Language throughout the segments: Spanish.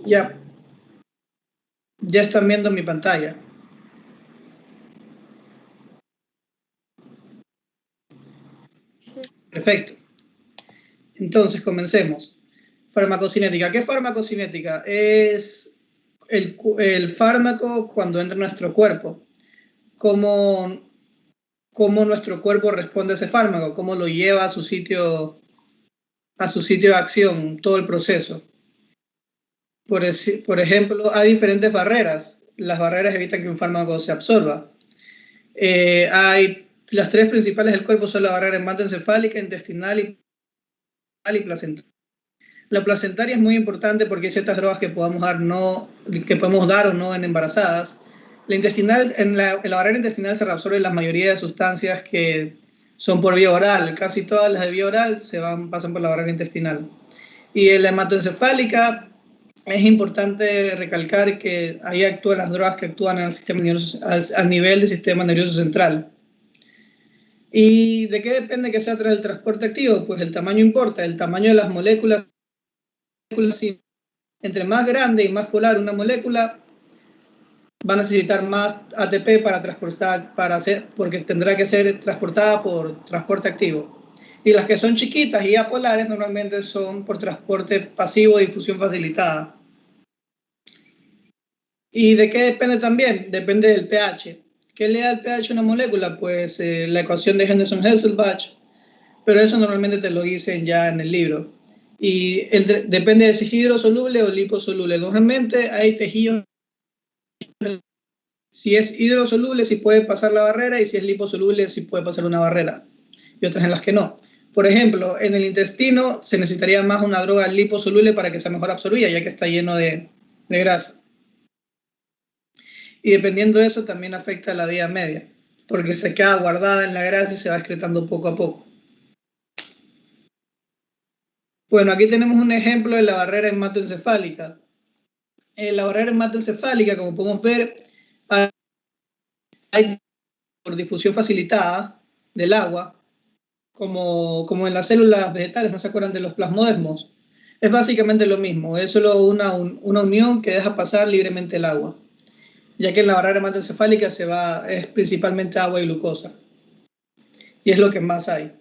Ya, ya están viendo mi pantalla. Perfecto. Entonces, comencemos. Farmacocinética. ¿Qué es farmacocinética? Es el fármaco cuando entra en nuestro cuerpo. Cómo nuestro cuerpo responde a ese fármaco, cómo lo lleva a su sitio de acción, todo el proceso. Por ejemplo, hay diferentes barreras. Las barreras evitan que un fármaco se absorba. Hay las tres principales del cuerpo son la barrera hematoencefálica, intestinal y placentaria. La placentaria es muy importante porque hay ciertas drogas que podemos dar o no en embarazadas. En la barrera intestinal se reabsorben la mayoría de sustancias que son por vía oral. Casi todas las de vía oral pasan por la barrera intestinal. Y en la hematoencefálica es importante recalcar que ahí actúan las drogas que actúan al nivel del sistema nervioso central. ¿Y de qué depende que sea tras el transporte activo? Pues el tamaño importa, el tamaño de las moléculas. Entre más grande y más polar una molécula, va a necesitar más ATP para transportar, porque tendrá que ser transportada por transporte activo. Y las que son chiquitas y apolares normalmente son por transporte pasivo de difusión facilitada. ¿Y de qué depende también? Depende del pH. ¿Qué le da el pH a una molécula? Pues la ecuación de Henderson-Hasselbalch, pero eso normalmente te lo dicen ya en el libro. Y depende de si es hidrosoluble o liposoluble. Normalmente hay tejidos, si es hidrosoluble, si puede pasar la barrera, y si es liposoluble, si puede pasar una barrera, y otras en las que no. Por ejemplo, en el intestino se necesitaría más una droga liposoluble para que sea mejor absorbida, ya que está lleno de grasa. Y dependiendo de eso también afecta a la vía media, porque se queda guardada en la grasa y se va excretando poco a poco. Bueno, aquí tenemos un ejemplo de la barrera hematoencefálica. En la barrera hematoencefálica, como podemos ver, hay por difusión facilitada del agua, como en las células vegetales, ¿no se acuerdan de los plasmodesmos? Es básicamente lo mismo, es solo una unión que deja pasar libremente el agua, ya que en la barrera hematoencefálica es principalmente agua y glucosa, y es lo que más hay.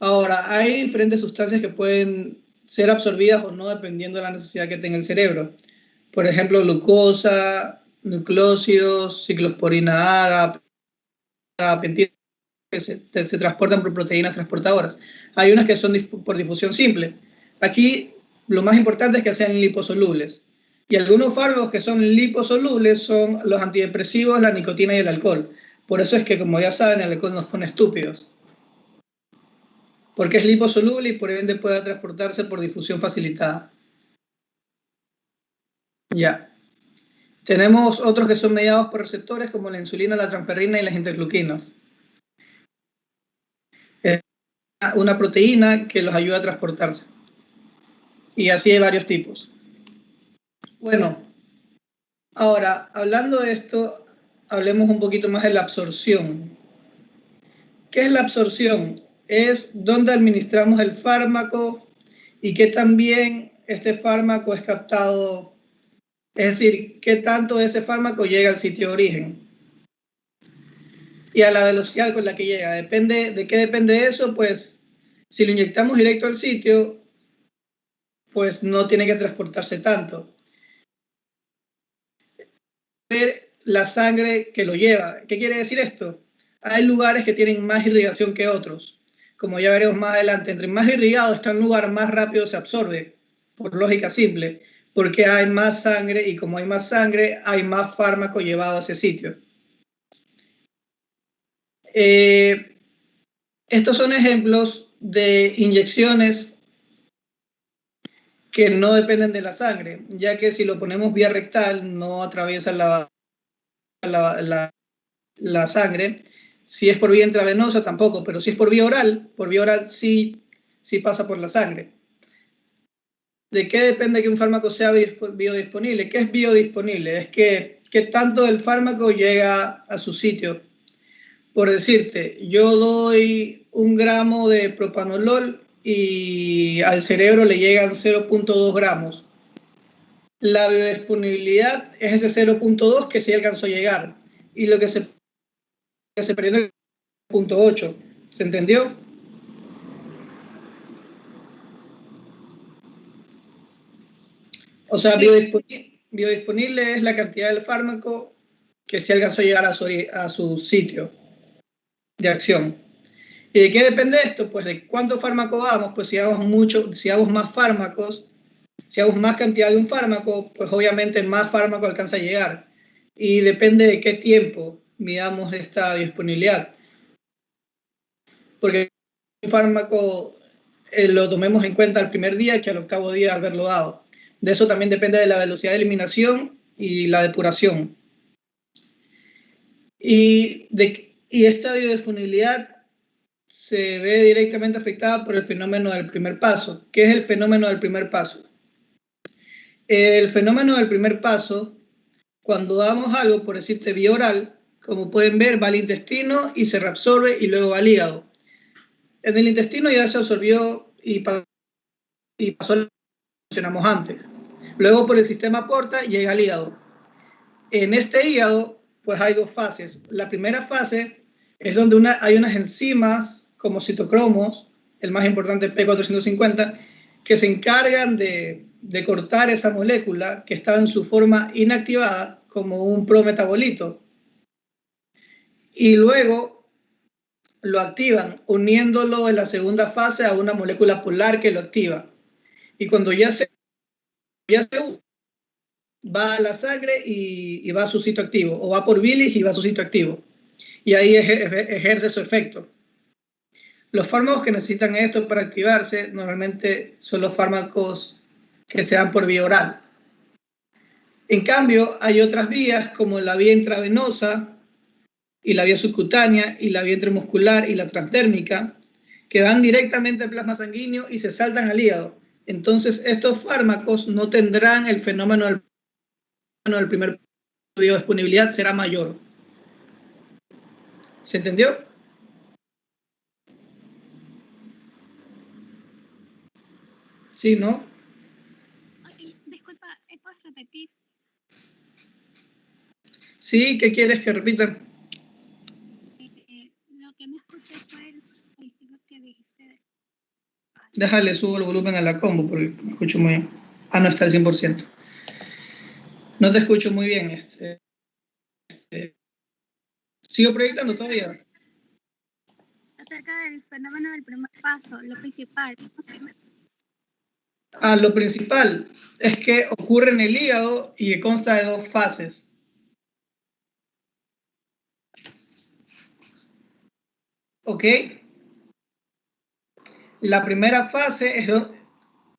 Ahora, hay diferentes sustancias que pueden ser absorbidas o no dependiendo de la necesidad que tenga el cerebro. Por ejemplo, glucosa, nucleósidos, ciclosporina A, gapentina, que se transportan por proteínas transportadoras. Hay unas que son por difusión simple. Aquí lo más importante es que sean liposolubles. Y algunos fármacos que son liposolubles son los antidepresivos, la nicotina y el alcohol. Por eso es que, como ya saben, el alcohol nos pone estúpidos. Porque es liposoluble y por ende puede transportarse por difusión facilitada. Ya. Tenemos otros que son mediados por receptores como la insulina, la transferrina y las interleuquinas. Es una proteína que los ayuda a transportarse. Y así hay varios tipos. Bueno, ahora, hablando de esto, hablemos un poquito más de la absorción. ¿Qué es la absorción? Es dónde administramos el fármaco y que también este fármaco es captado, es decir, qué tanto de ese fármaco llega al sitio de origen y a la velocidad con la que llega. ¿De qué depende eso? Pues si lo inyectamos directo al sitio, pues no tiene que transportarse tanto. Ver la sangre que lo lleva. ¿Qué quiere decir esto? Hay lugares que tienen más irrigación que otros. Como ya veremos más adelante, entre más irrigado está un lugar, más rápido se absorbe, por lógica simple, porque hay más sangre y como hay más sangre, hay más fármaco llevado a ese sitio. Estos son ejemplos de inyecciones que no dependen de la sangre, ya que si lo ponemos vía rectal no atraviesa la sangre. Si es por vía intravenosa tampoco, pero si es por vía oral sí pasa por la sangre. ¿De qué depende que un fármaco sea biodisponible? ¿Qué es biodisponible? Es que tanto el fármaco llega a su sitio. Por decirte, yo doy 1 gramo de propanolol y al cerebro le llegan 0.2 gramos. La biodisponibilidad es ese 0.2 que sí alcanzó a llegar. Y lo que se perdió en el 0.8. ¿Se entendió? O sea, biodisponible es la cantidad del fármaco que sí alcanzó a llegar a su sitio de acción. ¿Y de qué depende esto? Pues de cuánto fármaco damos. Pues si damos más fármacos, si damos más cantidad de un fármaco, pues obviamente más fármaco alcanza a llegar. Y depende de qué tiempo midamos esta disponibilidad. Porque un fármaco lo tomemos en cuenta al primer día que al octavo día de haberlo dado. De eso también depende de la velocidad de eliminación y la depuración. Y esta biodisponibilidad se ve directamente afectada por el fenómeno del primer paso. ¿Qué es el fenómeno del primer paso? El fenómeno del primer paso, cuando damos algo, por decirte vía oral, como pueden ver, va al intestino y se reabsorbe y luego va al hígado. En el intestino ya se absorbió y pasó lo que mencionamos antes. Luego por el sistema porta llega al hígado. En este hígado, pues hay dos fases. La primera fase es donde hay unas enzimas como citocromos, el más importante P450, que se encargan de cortar esa molécula que estaba en su forma inactivada como un prometabolito. Y luego lo activan uniéndolo en la segunda fase a una molécula polar que lo activa. Y cuando ya se va a la sangre y va a su sitio activo, o va por bilis y va a su sitio activo. Y ahí ejerce su efecto. Los fármacos que necesitan esto para activarse normalmente son los fármacos que se dan por vía oral. En cambio, hay otras vías como la vía intravenosa y la vía subcutánea y la vía intramuscular y la transdérmica que van directamente al plasma sanguíneo y se saltan al hígado. Entonces, estos fármacos no tendrán el fenómeno del primer biodisponibilidad, será mayor. ¿Se entendió? Sí, ¿no? Ay, disculpa, ¿puedes repetir? Sí, ¿qué quieres que repita? Lo que no escuché fue el principio que dijiste. Déjale, subo el volumen a la combo porque me escucho muy bien. Ah, no está al 100%. No te escucho muy bien. ¿Sigo proyectando todavía? Acerca del fenómeno del primer paso, lo principal. Lo principal es que ocurre en el hígado y que consta de dos fases. ¿Ok? La primera fase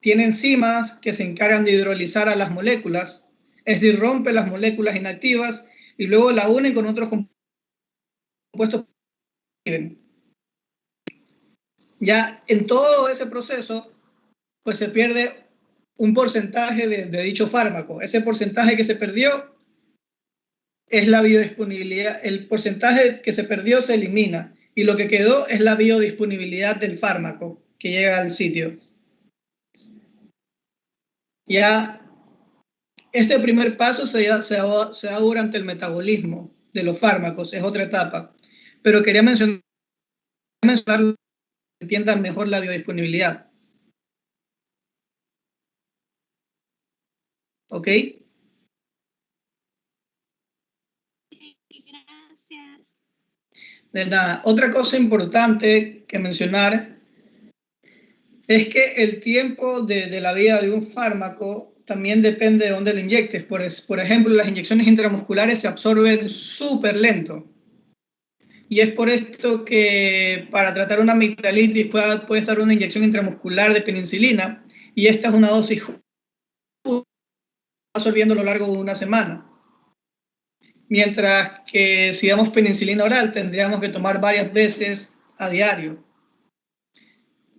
tiene enzimas que se encargan de hidrolizar a las moléculas, es decir, rompe las moléculas inactivas y luego la unen con otros compuestos. Ya en todo ese proceso, pues se pierde un porcentaje de dicho fármaco. Ese porcentaje que se perdió es la biodisponibilidad. El porcentaje que se perdió se elimina y lo que quedó es la biodisponibilidad del fármaco que llega al sitio. Ya este primer paso se da durante el metabolismo de los fármacos, es otra etapa. Pero quería mencionar que se entienda mejor la biodisponibilidad. ¿Ok? Gracias. De nada. Otra cosa importante que mencionar es que el tiempo de la vida de un fármaco también depende de dónde lo inyectes. Por ejemplo, las inyecciones intramusculares se absorben súper lento. Y es por esto que para tratar una amigdalitis puedes dar una inyección intramuscular de penicilina y esta es una dosis absorbiendo a lo largo de una semana. Mientras que si damos penicilina oral tendríamos que tomar varias veces a diario.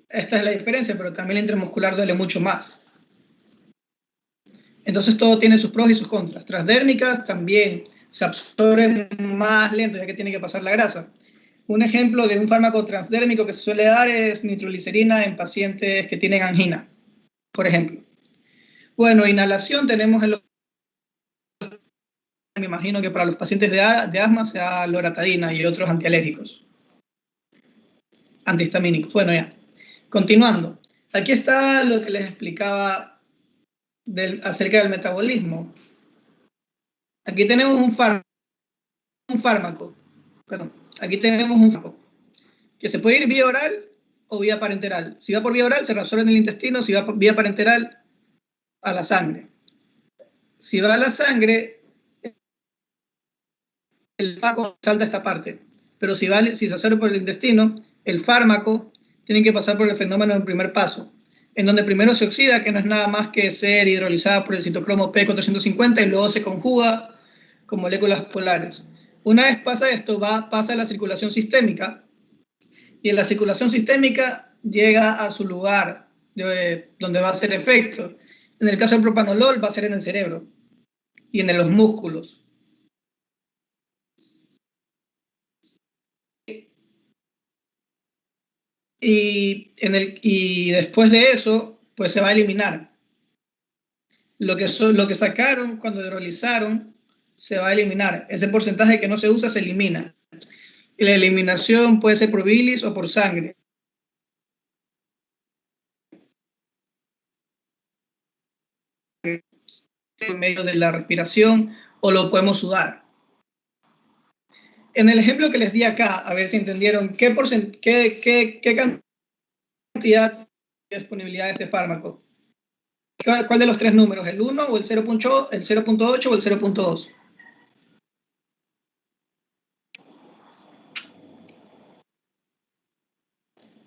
Esta es la diferencia, pero también la intramuscular duele mucho más. Entonces todo tiene sus pros y sus contras. Transdérmicas también se absorben más lento ya que tiene que pasar la grasa. Un ejemplo de un fármaco transdérmico que se suele dar es nitroglicerina en pacientes que tienen angina, por ejemplo. Bueno, inhalación tenemos me imagino que para los pacientes de asma sea loratadina y otros antialérgicos, antihistamínicos. Bueno, ya. Continuando. Aquí está lo que les explicaba acerca del metabolismo. Aquí tenemos un fármaco. Perdón. Aquí tenemos un fármaco que se puede ir vía oral o vía parenteral. Si va por vía oral, se reabsorbe en el intestino. Si va por vía parenteral, a la sangre. Si va a la sangre, el fármaco salta esta parte. Pero si se absorbe por el intestino, el fármaco tiene que pasar por el fenómeno del primer paso, en donde primero se oxida, que no es nada más que ser hidrolizada por el citocromo P450 y luego se conjuga con moléculas polares. Una vez pasa esto, pasa a la circulación sistémica, y en la circulación sistémica llega a su lugar donde va a hacer efecto. En el caso del propanolol va a ser en el cerebro y en los músculos. Y después de eso, pues se va a eliminar. Lo que sacaron cuando hidrolizaron se va a eliminar. Ese porcentaje que no se usa se elimina. Y la eliminación puede ser por bilis o por sangre. En medio de la respiración, o lo podemos sudar. En el ejemplo que les di acá, a ver si entendieron qué cantidad de disponibilidad de este fármaco. ¿Cuál de los tres números? ¿El 1 o el 0.8 o el 0.2?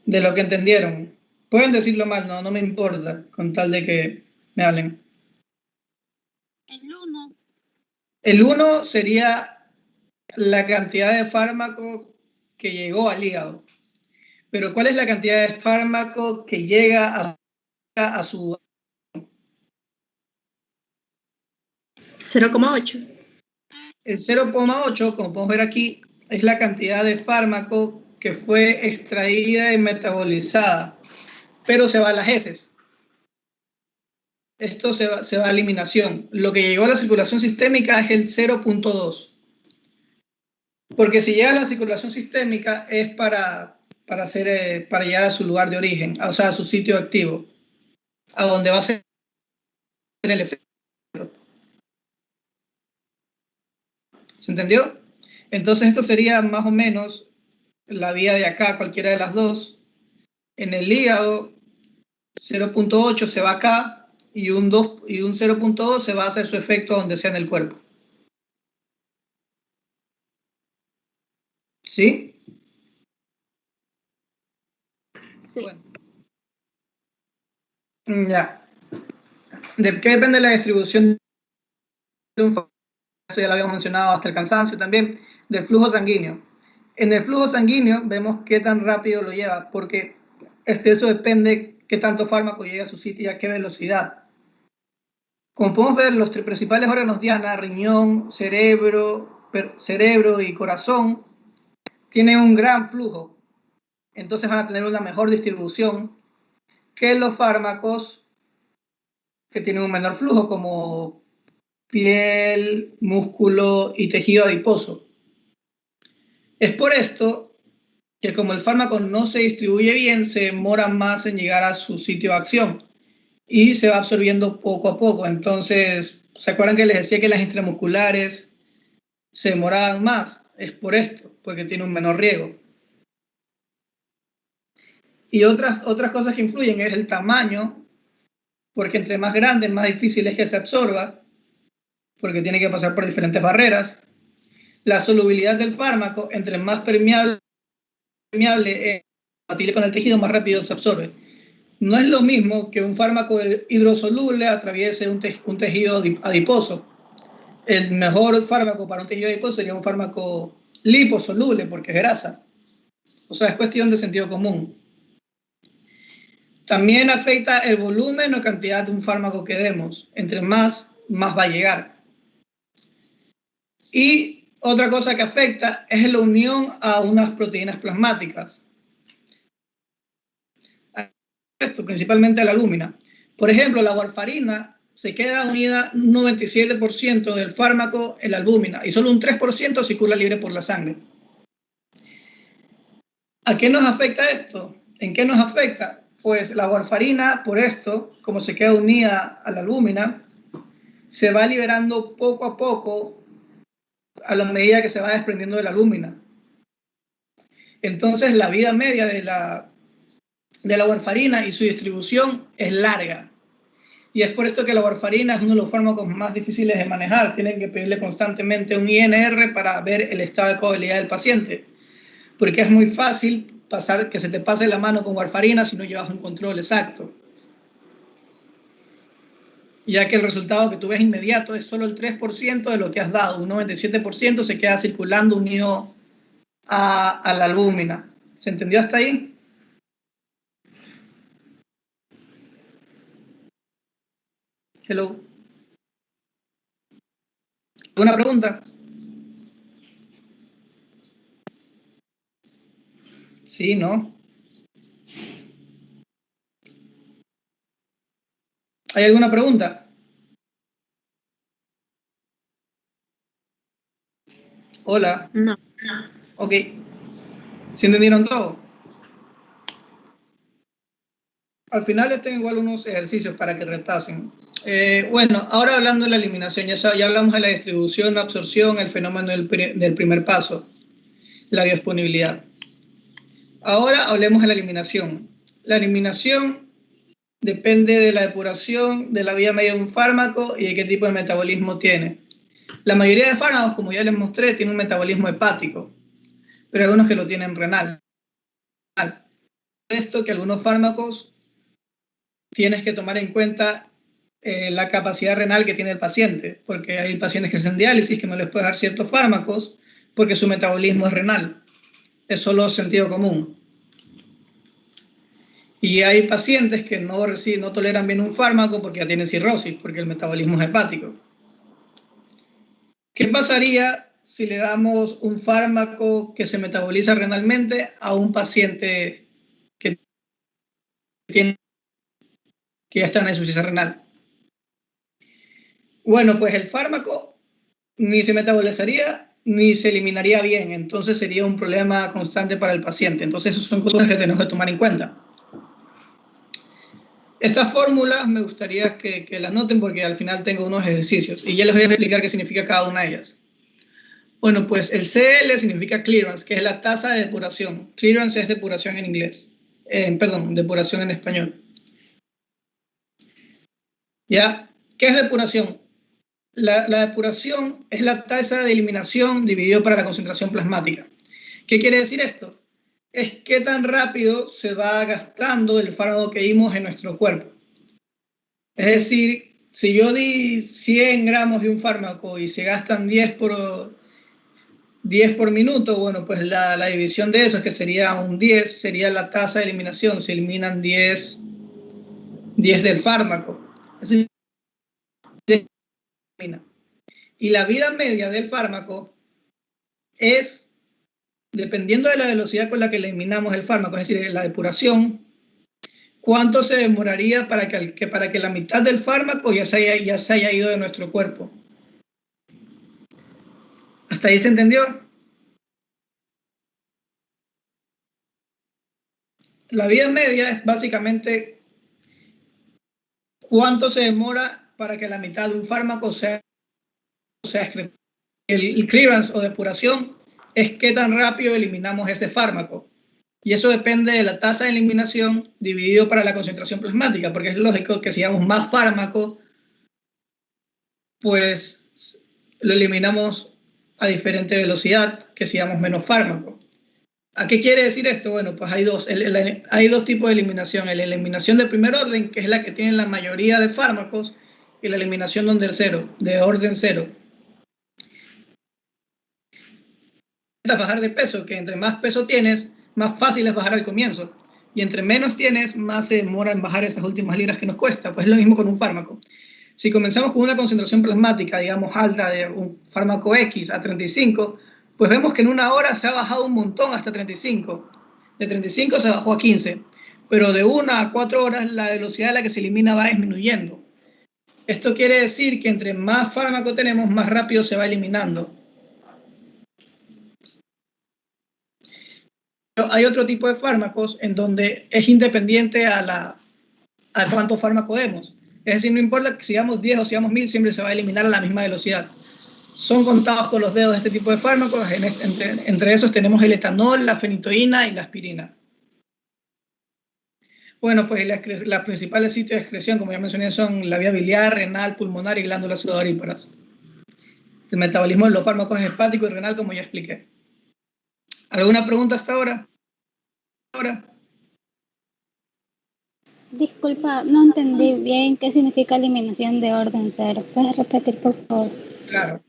De lo que entendieron. Pueden decirlo mal, no me importa, con tal de que me hablen. El 1. El 1 sería la cantidad de fármaco que llegó al hígado. Pero ¿cuál es la cantidad de fármaco que llega a su... 0,8. El 0,8, como podemos ver aquí, es la cantidad de fármaco que fue extraída y metabolizada, pero se va a las heces. Esto se va a eliminación. Lo que llegó a la circulación sistémica es el 0.2. Porque si llega a la circulación sistémica es para llegar a su lugar de origen, o sea, a su sitio activo, a donde va a ser el efecto. ¿Se entendió? Entonces esto sería más o menos la vía de acá, cualquiera de las dos. En el hígado, 0.8 se va acá y un 0.2 se va a hacer su efecto donde sea en el cuerpo. ¿Sí? Sí. Bueno. Ya. ¿De qué depende la distribución de un fármaco? Eso ya lo habíamos mencionado hasta el cansancio también, del flujo sanguíneo. En el flujo sanguíneo vemos qué tan rápido lo lleva, porque eso depende qué tanto fármaco llega a su sitio y a qué velocidad. Como podemos ver, los tres principales órganos diana, riñón, cerebro y corazón, tienen un gran flujo. Entonces van a tener una mejor distribución que los fármacos que tienen un menor flujo, como piel, músculo y tejido adiposo. Es por esto que como el fármaco no se distribuye bien, se demora más en llegar a su sitio de acción y se va absorbiendo poco a poco. Entonces, ¿se acuerdan que les decía que las intramusculares se demoraban más? Es por esto, porque tiene un menor riego. Y otras cosas que influyen es el tamaño, porque entre más grande, más difícil es que se absorba, porque tiene que pasar por diferentes barreras. La solubilidad del fármaco, entre más permeable es compatible con el tejido, más rápido se absorbe. No es lo mismo que un fármaco hidrosoluble atraviese un tejido adiposo. El mejor fármaco para un tejido adiposo sería un fármaco liposoluble, porque es grasa. O sea, es cuestión de sentido común. También afecta el volumen o cantidad de un fármaco que demos. Entre más va a llegar. Y otra cosa que afecta es la unión a unas proteínas plasmáticas. Esto, principalmente la albúmina. Por ejemplo, la warfarina se queda unida un 97% del fármaco en la albúmina y solo un 3% circula libre por la sangre. ¿A qué nos afecta esto? ¿En qué nos afecta? Pues la warfarina, por esto, como se queda unida a la albúmina, se va liberando poco a poco a la medida que se va desprendiendo de la albúmina. Entonces la vida media de la warfarina y su distribución es larga. Y es por esto que la warfarina es uno de los fármacos más difíciles de manejar. Tienen que pedirle constantemente un INR para ver el estado de coagulabilidad del paciente. Porque es muy fácil que se te pase la mano con warfarina si no llevas un control exacto. Ya que el resultado que tú ves inmediato es solo el 3% de lo que has dado. Un 97% se queda circulando unido a la albúmina. ¿Se entendió hasta ahí? Hello. ¿Alguna pregunta? Sí, ¿no? ¿Hay alguna pregunta? Hola. No. Ok. ¿Sí entendieron todo? Al final les tengo igual unos ejercicios para que repasen. Bueno, ahora hablando de la eliminación, ya hablamos de la distribución, la absorción, el fenómeno del primer paso, la biodisponibilidad. Ahora hablemos de la eliminación. La eliminación depende de la depuración, de la vía media de un fármaco y de qué tipo de metabolismo tiene. La mayoría de fármacos, como ya les mostré, tienen un metabolismo hepático, pero hay algunos que lo tienen renal. Esto que algunos fármacos tienes que tomar en cuenta la capacidad renal que tiene el paciente, porque hay pacientes que hacen diálisis que no les puede dar ciertos fármacos porque su metabolismo es renal. Es solo sentido común. Y hay pacientes que no toleran bien un fármaco porque ya tienen cirrosis, porque el metabolismo es hepático. ¿Qué pasaría si le damos un fármaco que se metaboliza renalmente a un paciente que ya está en insuficiencia renal? Bueno, pues el fármaco ni se metabolizaría ni se eliminaría bien, entonces sería un problema constante para el paciente. Entonces, esas son cosas que tenemos que tomar en cuenta. Estas fórmulas me gustaría que las noten porque al final tengo unos ejercicios y ya les voy a explicar qué significa cada una de ellas. Bueno, pues el CL significa clearance, que es la tasa de depuración. Clearance es depuración en inglés. Perdón, depuración en español. ¿Ya? ¿Qué es depuración? La depuración es la tasa de eliminación dividido para la concentración plasmática. ¿Qué quiere decir esto? Es qué tan rápido se va gastando el fármaco que dimos en nuestro cuerpo. Es decir, si yo di 100 gramos de un fármaco y se gastan 10 por minuto, bueno, pues la división de eso, que sería un 10, sería la tasa de eliminación. Se eliminan 10 del fármaco. Así, y la vida media del fármaco es, dependiendo de la velocidad con la que eliminamos el fármaco, es decir, la depuración, cuánto se demoraría para que la mitad del fármaco ya se haya ido de nuestro cuerpo. ¿Hasta ahí se entendió? La vida media es básicamente cuánto se demora para que la mitad de un fármaco sea excretado. El clearance o depuración es qué tan rápido eliminamos ese fármaco. Y eso depende de la tasa de eliminación dividido para la concentración plasmática, porque es lógico que si damos más fármaco, pues lo eliminamos a diferente velocidad que si damos menos fármaco. ¿A qué quiere decir esto? Bueno, pues hay dos tipos de eliminación. La eliminación de primer orden, que es la que tiene la mayoría de fármacos, y la eliminación de orden cero. Bajar de peso, que entre más peso tienes, más fácil es bajar al comienzo. Y entre menos tienes, más se demora en bajar esas últimas libras que nos cuesta. Pues es lo mismo con un fármaco. Si comenzamos con una concentración plasmática, digamos, alta de un fármaco X a 35, pues vemos que en una hora se ha bajado un montón hasta 35. De 35 se bajó a 15. Pero de 1 a 4 horas la velocidad a la que se elimina va disminuyendo. Esto quiere decir que entre más fármaco tenemos, más rápido se va eliminando. Pero hay otro tipo de fármacos en donde es independiente a cuánto fármaco demos. Es decir, no importa que sigamos 10 o sigamos 1000, siempre se va a eliminar a la misma velocidad. Son contados con los dedos este tipo de fármacos. Entre esos tenemos el etanol, la fenitoína y la aspirina. Bueno, pues las principales sitios de excreción, como ya mencioné, son la vía biliar, renal, pulmonar y glándulas sudoríparas. El metabolismo de los fármacos es hepático y renal, como ya expliqué. ¿Alguna pregunta hasta ahora? Disculpa, no entendí bien qué significa eliminación de orden cero. ¿Puedes repetir, por favor? Claro.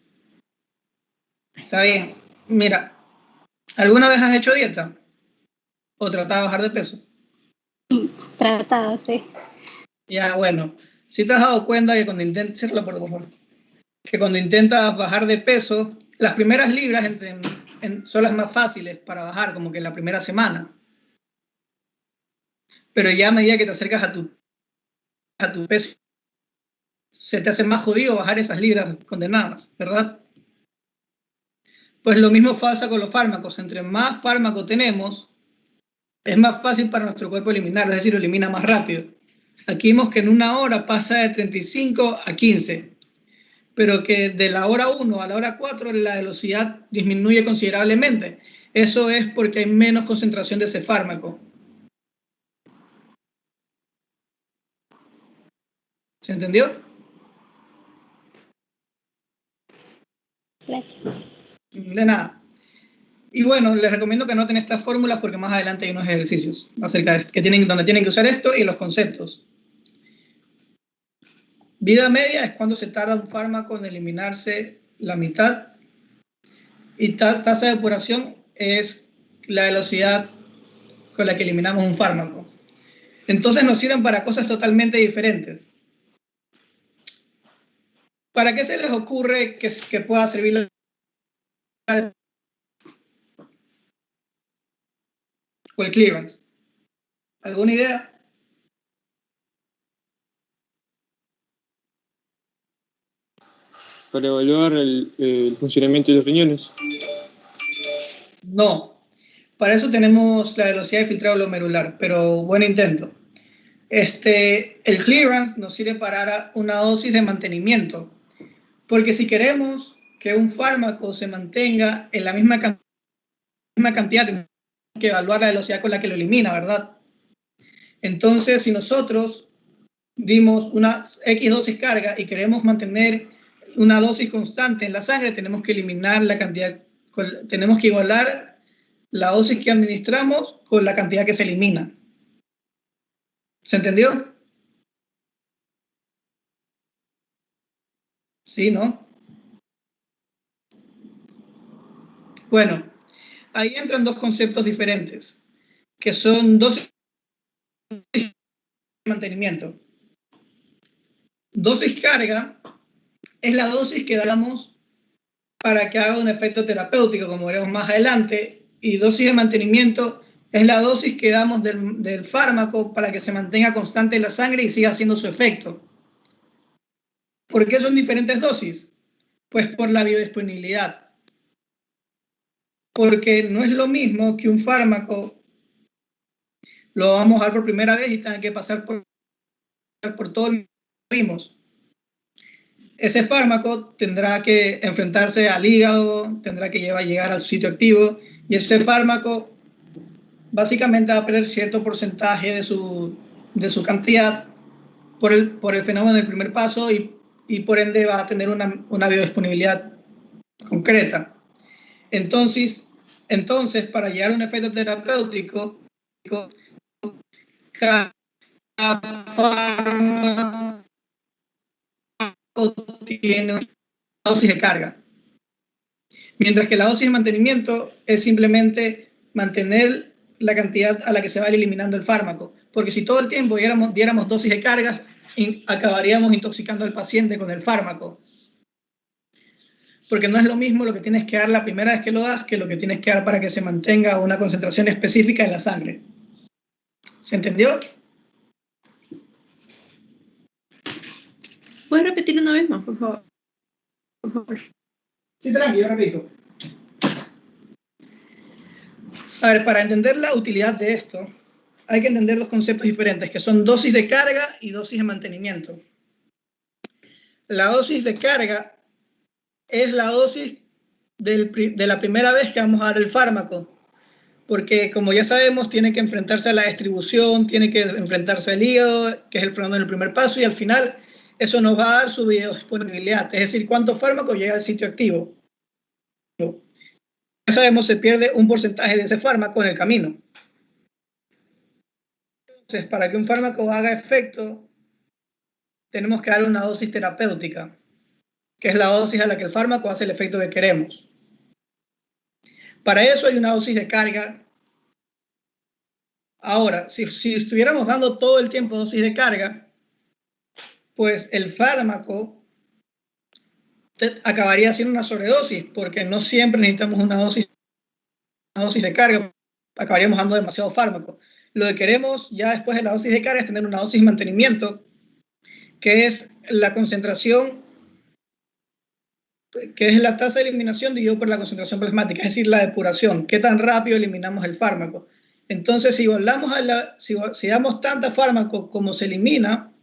Está bien. Mira, ¿alguna vez has hecho dieta? ¿O tratado de bajar de peso? Tratado, sí. Ya, bueno. Si te has dado cuenta que cuando intentas... Cierra la puerta, por favor. Que cuando intentas bajar de peso, las primeras libras son las más fáciles para bajar, como que en la primera semana. Pero ya a medida que te acercas a tu peso, se te hace más jodido bajar esas libras condenadas, ¿verdad? Pues lo mismo pasa con los fármacos. Entre más fármaco tenemos, es más fácil para nuestro cuerpo eliminarlo, es decir, lo elimina más rápido. Aquí vemos que en una hora pasa de 35 a 15, pero que de la hora 1 a la hora 4 la velocidad disminuye considerablemente. Eso es porque hay menos concentración de ese fármaco. ¿Se entendió? Gracias. De nada. Y bueno, les recomiendo que anoten estas fórmulas porque más adelante hay unos ejercicios acerca de esto, donde tienen que usar esto y los conceptos. Vida media es cuando se tarda un fármaco en eliminarse la mitad. Y tasa de depuración es la velocidad con la que eliminamos un fármaco. Entonces nos sirven para cosas totalmente diferentes. ¿Para qué se les ocurre que pueda servir o el clearance? ¿Alguna idea? Para evaluar el funcionamiento de los riñones. No. Para eso tenemos la velocidad de filtrado glomerular, pero buen intento. El clearance nos sirve para una dosis de mantenimiento, porque si queremos que un fármaco se mantenga en la misma cantidad, tenemos que evaluar la velocidad con la que lo elimina, ¿verdad? Entonces, si nosotros dimos una X dosis carga y queremos mantener una dosis constante en la sangre, tenemos que eliminar la cantidad, tenemos que igualar la dosis que administramos con la cantidad que se elimina. ¿Se entendió? Sí, ¿no? Bueno, ahí entran dos conceptos diferentes, que son dosis de mantenimiento. Dosis carga es la dosis que damos para que haga un efecto terapéutico, como veremos más adelante, y dosis de mantenimiento es la dosis que damos del fármaco para que se mantenga constante en la sangre y siga haciendo su efecto. ¿Por qué son diferentes dosis? Pues por la biodisponibilidad. Porque no es lo mismo que un fármaco lo vamos a dar por primera vez y tenga que pasar por todo el vimos. Ese fármaco tendrá que enfrentarse al hígado, tendrá que llegar al sitio activo, y ese fármaco básicamente va a perder cierto porcentaje de su cantidad por el fenómeno del primer paso y por ende va a tener una biodisponibilidad concreta. Entonces, para llegar a un efecto terapéutico, cada fármaco tiene una dosis de carga. Mientras que la dosis de mantenimiento es simplemente mantener la cantidad a la que se va eliminando el fármaco. Porque si todo el tiempo diéramos dosis de cargas, acabaríamos intoxicando al paciente con el fármaco. Porque no es lo mismo lo que tienes que dar la primera vez que lo das que lo que tienes que dar para que se mantenga una concentración específica en la sangre. ¿Se entendió? ¿Puedes repetir una vez más, por favor? Sí, tranqui, yo repito. A ver, para entender la utilidad de esto, hay que entender dos conceptos diferentes, que son dosis de carga y dosis de mantenimiento. La dosis de carga es la dosis de la primera vez que vamos a dar el fármaco, porque como ya sabemos, tiene que enfrentarse a la distribución, tiene que enfrentarse al hígado, que es el fenómeno del primer paso, y al final eso nos va a dar su biodisponibilidad, es decir, cuánto fármaco llega al sitio activo. Ya sabemos, se pierde un porcentaje de ese fármaco en el camino. Entonces, para que un fármaco haga efecto, tenemos que dar una dosis terapéutica, que es la dosis a la que el fármaco hace el efecto que queremos. Para eso hay una dosis de carga. Ahora, si estuviéramos dando todo el tiempo dosis de carga, pues el fármaco acabaría siendo una sobredosis, porque no siempre necesitamos una dosis de carga, acabaríamos dando demasiado fármaco. Lo que queremos ya después de la dosis de carga es tener una dosis de mantenimiento, que es la concentración, que es la tasa de eliminación dividido por la concentración plasmática, es decir, la depuración, qué tan rápido eliminamos el fármaco. Entonces, si damos tanta fármaco como se elimina,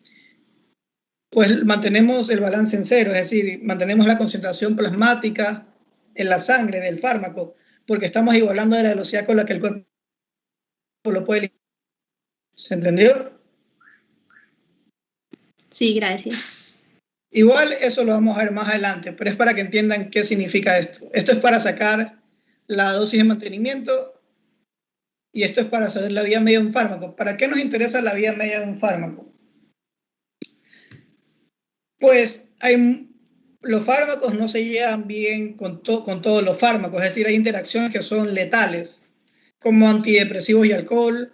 pues mantenemos el balance en cero, es decir, mantenemos la concentración plasmática en la sangre del fármaco, porque estamos igualando de la velocidad con la que el cuerpo lo puede eliminar. ¿Se entendió? Sí, gracias. Igual eso lo vamos a ver más adelante, pero es para que entiendan qué significa esto. Esto es para sacar la dosis de mantenimiento y esto es para saber la vía media de un fármaco. ¿Para qué nos interesa la vía media de un fármaco? Pues los fármacos no se llevan bien con todos los fármacos, es decir, hay interacciones que son letales, como antidepresivos y alcohol.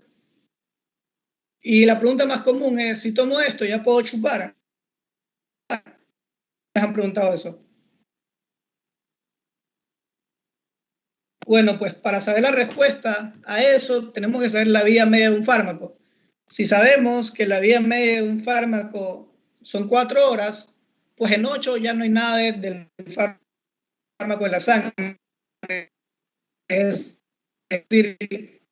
Y la pregunta más común es, si tomo esto, ¿ya puedo chupar? ¿Les han preguntado eso? Bueno, pues para saber la respuesta a eso, tenemos que saber la vía media de un fármaco. Si sabemos que la vía media de un fármaco son 4 horas, pues en 8 ya no hay nada del fármaco en la sangre. Es decir,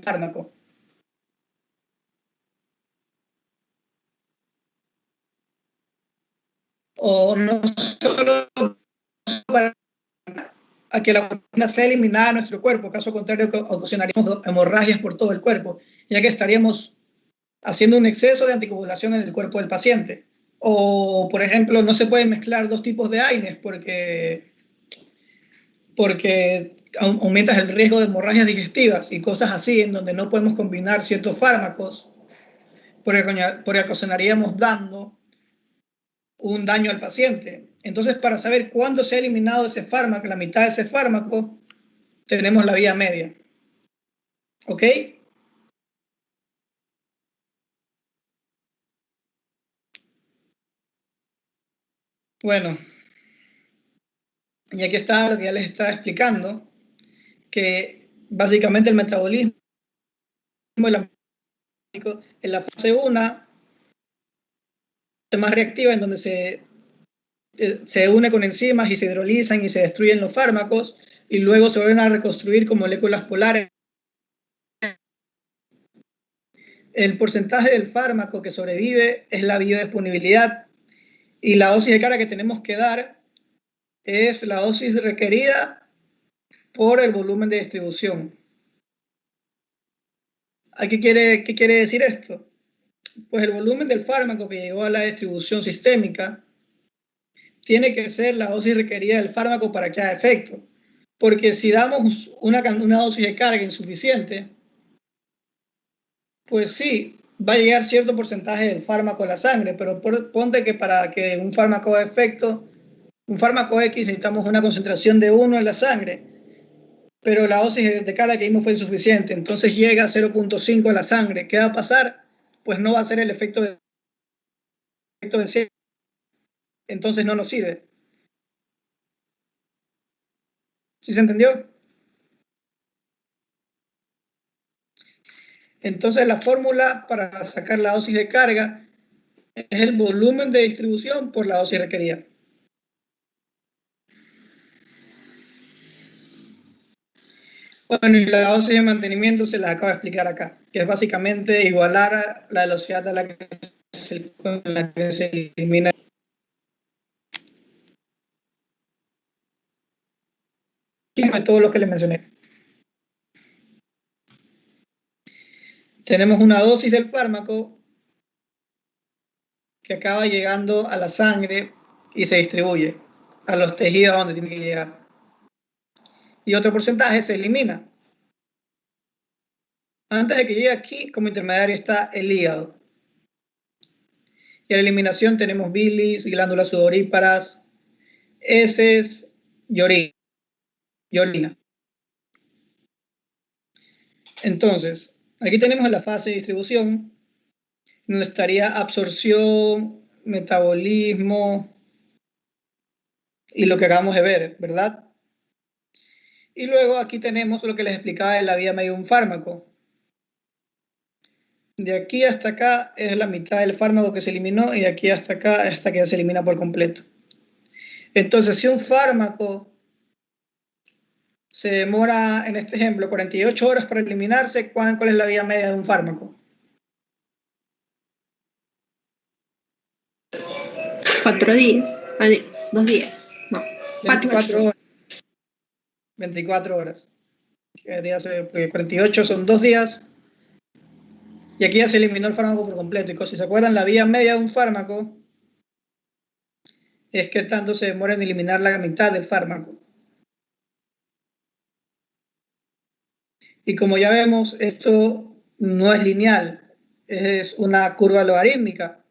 fármaco. O no solo para a que la cocaína sea eliminada de nuestro cuerpo, caso contrario ocasionaríamos hemorragias por todo el cuerpo, ya que estaríamos haciendo un exceso de anticoagulación en el cuerpo del paciente. O, por ejemplo, no se pueden mezclar 2 tipos de AINES porque aumentas el riesgo de hemorragias digestivas y cosas así, en donde no podemos combinar ciertos fármacos, porque ocasionaríamos un daño al paciente. Entonces, para saber cuándo se ha eliminado ese fármaco, la mitad de ese fármaco, tenemos la vía media. ¿Ok? Bueno, y aquí está lo que ya les estaba explicando, que básicamente el metabolismo en la fase 1 es más reactiva, en donde se une con enzimas y se hidrolizan y se destruyen los fármacos y luego se vuelven a reconstruir como moléculas polares. El porcentaje del fármaco que sobrevive es la biodisponibilidad y la dosis de carga que tenemos que dar es la dosis requerida por el volumen de distribución. ¿Qué quiere decir esto? Pues el volumen del fármaco que llegó a la distribución sistémica tiene que ser la dosis requerida del fármaco para que haga efecto. Porque si damos una dosis de carga insuficiente, pues sí, va a llegar cierto porcentaje del fármaco a la sangre, pero ponte que para que un fármaco haga efecto, un fármaco X necesitamos una concentración de 1 en la sangre, pero la dosis de carga que dimos fue insuficiente, entonces llega a 0.5 a la sangre. ¿Qué va a pasar? Pues no va a ser el efecto de entonces no nos sirve. ¿Sí se entendió? Entonces la fórmula para sacar la dosis de carga es el volumen de distribución por la dosis requerida. Bueno, y la dosis de mantenimiento se la acabo de explicar acá, que es básicamente igualar a la velocidad a la que se elimina. De todo lo que les mencioné. Tenemos una dosis del fármaco que acaba llegando a la sangre y se distribuye a los tejidos donde tiene que llegar. Y otro porcentaje se elimina. Antes de que llegue aquí, como intermediario está el hígado. Y a la eliminación tenemos bilis, glándulas sudoríparas, heces y orina. Entonces, aquí tenemos la fase de distribución, donde estaría absorción, metabolismo y lo que acabamos de ver, ¿verdad? Y luego aquí tenemos lo que les explicaba de la vía media de un fármaco. De aquí hasta acá es la mitad del fármaco que se eliminó y de aquí hasta acá hasta que ya se elimina por completo. Entonces, si un fármaco se demora, en este ejemplo, 48 horas para eliminarse, ¿cuál es la vía media de un fármaco? 4 días. 2 días. No. 24 horas. 24 horas. Porque 48 son 2 días. Y aquí ya se eliminó el fármaco por completo. Y si se acuerdan, la vía media de un fármaco es que tanto se demora en eliminar la mitad del fármaco. Y como ya vemos, esto no es lineal, es una curva logarítmica,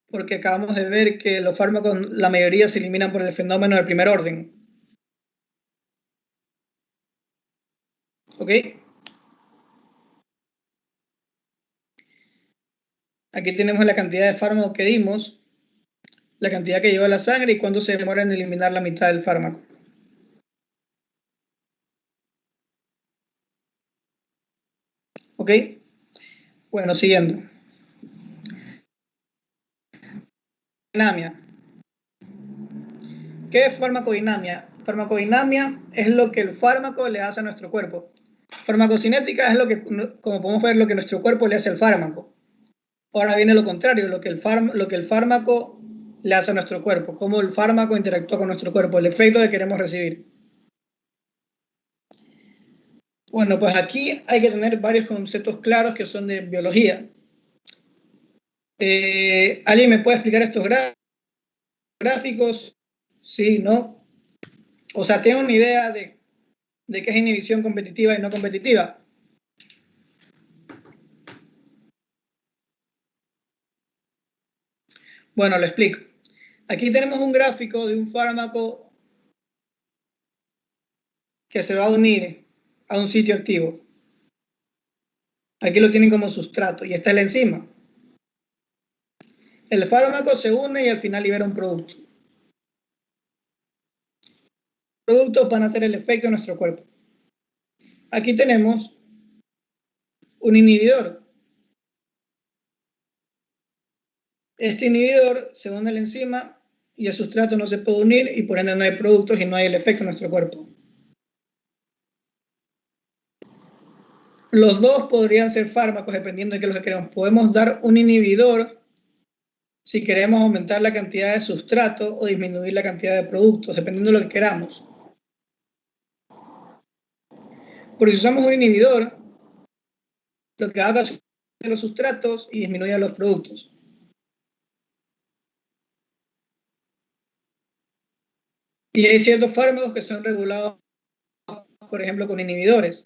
porque acabamos de ver que los fármacos, la mayoría se eliminan por el fenómeno del primer orden. ¿Ok? Aquí tenemos la cantidad de fármacos que dimos, la cantidad que lleva a la sangre y cuánto se demora en eliminar la mitad del fármaco. ¿Ok? Bueno, siguiendo. Farmacodinamia. ¿Qué es farmacodinamia? Farmacodinamia es lo que el fármaco le hace a nuestro cuerpo. Farmacocinética es lo que, como podemos ver, lo que nuestro cuerpo le hace al fármaco. Ahora viene lo contrario, lo que el fármaco le hace a nuestro cuerpo, cómo el fármaco interactúa con nuestro cuerpo, el efecto que queremos recibir. Bueno, pues aquí hay que tener varios conceptos claros que son de biología. ¿Alguien me puede explicar estos gráficos? Sí, ¿no? O sea, tengo una idea de qué es inhibición competitiva y no competitiva. Bueno, lo explico. Aquí tenemos un gráfico de un fármaco que se va a unir a un sitio activo. Aquí lo tienen como sustrato y está la enzima. El fármaco se une y al final libera un producto. Los productos van a hacer el efecto en nuestro cuerpo. Aquí tenemos un inhibidor. Este inhibidor se une a la enzima y el sustrato no se puede unir y por ende no hay productos y no hay el efecto en nuestro cuerpo. Los dos podrían ser fármacos dependiendo de qué es lo que queremos. Podemos dar un inhibidor si queremos aumentar la cantidad de sustrato o disminuir la cantidad de productos, dependiendo de lo que queramos. Porque si usamos un inhibidor, lo que haga es los sustratos y disminuya los productos. Y hay ciertos fármacos que son regulados, por ejemplo, con inhibidores.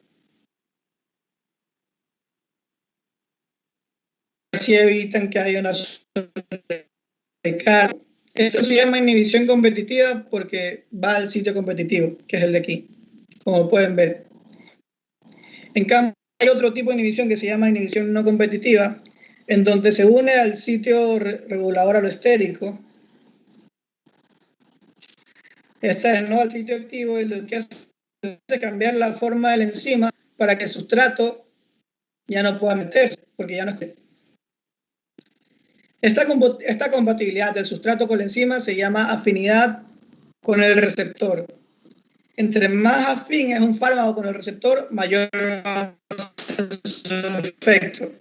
Así evitan que haya una sobrecarga. Esto se llama inhibición competitiva porque va al sitio competitivo, que es el de aquí, como pueden ver. En cambio, hay otro tipo de inhibición que se llama inhibición no competitiva, en donde se une al sitio regulador alostérico. Esta es no al sitio activo y lo que hace cambiar la forma de la enzima para que el sustrato ya no pueda meterse, porque ya no es... Esta compatibilidad del sustrato con la enzima se llama afinidad con el receptor. Entre más afín es un fármaco con el receptor, mayor es su efecto.